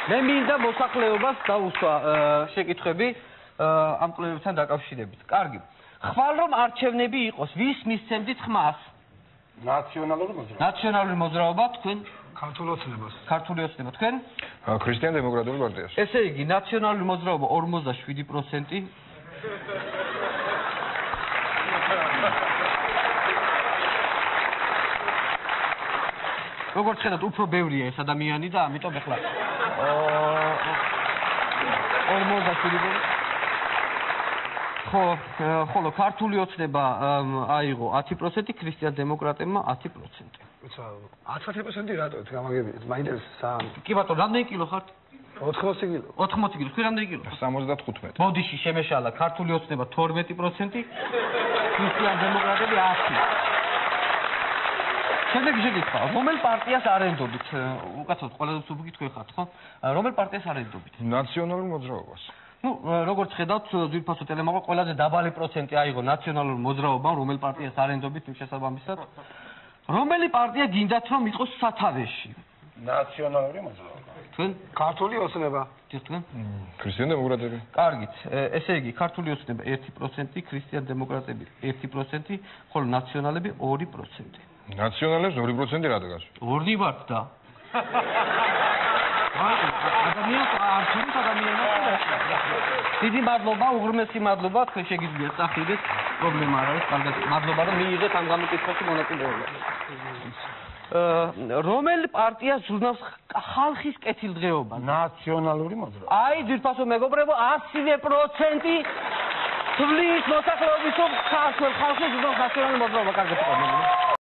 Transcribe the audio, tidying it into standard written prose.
მე მინდა მოსახლეობას დაუსვა შეკითხვები ამ კვლევებთან დაკავშირებით. კარგი. ხვალ რომ არჩევნები იყოს, ვის მისცემდით ხმას? ნაციონალური მოძრაობა, თქვენ? ქართული ოცნება. ქართული ოცნება, თქვენ? ქრისტიან-დემოკრატიული პარტია. ესე იგი, ნაციონალური მოძრაობა 47%. როგორც ხედავთ, უფრო ბევრია ეს ადამიანი და ამიტომ ახლა 47%. ხოლო ქართული ოცნება აიღო 10%, ქრისტიან-დემოკრატებმა 10%. 10% რატო გამაგებინეთ? მაინტერესებს. კი ბატონო, რამდენი კილო ხართ? 80 კილო. 80 კილო. თქვენ რამდენი კილო? 75. ბოდიში შემეშალა ქართული ოცნება 12%, ქრისტიან-დემოკრატები 10%. შემდეგი შეკითხვა, რომელ პარტიას არენდობით? უკაცრავად ყველაზე მსუბუქი თქვენ ხართ, ხო? რომელ პარტიას არენდობით? ნაციონალურ მოძრაობას. Ну, როგორც ხედავთ, ძვირფასო ტელემაყვა ყველაზე დაბალი პროცენტი აიღო ნაციონალურ მოძრაობამ, რომელ პარტიას არენდობით იმ შესაბამისად. რომელი პარტია გინდათ რომ იყოს სათავეში? ნაციონალური მოძრაობა. თქვენ? ქართული ოცნება. თქვენ? ქრისტიან-დემოკრატები. კარგით, ესე იგი, ქართული ოცნება 1%, ქრისტიან-დემოკრატები 1%, ხოლო ნაციონალები 2%. ნაციონალებს 2% რადგან? 2 ვართ და. დიდი მადლობა, უღრმესი მადლობა, თქვენ შეგიძლიათ წახიდეთ, პრობლემა არ არის, კარგად. მადლობა და მიიღეთ ამ გამოკითხვაში მონაწილეობა. რომელი პარტია ზრუნავს ხალხის კეთილდღეობას? ნაციონალური მოძრაობა. აი, ძვირფასო მეგობრებო, 100% თვლის მოსახლეობის რომ ხალხი ზრუნავს ნაციონალური მოძრაობა, კარგად.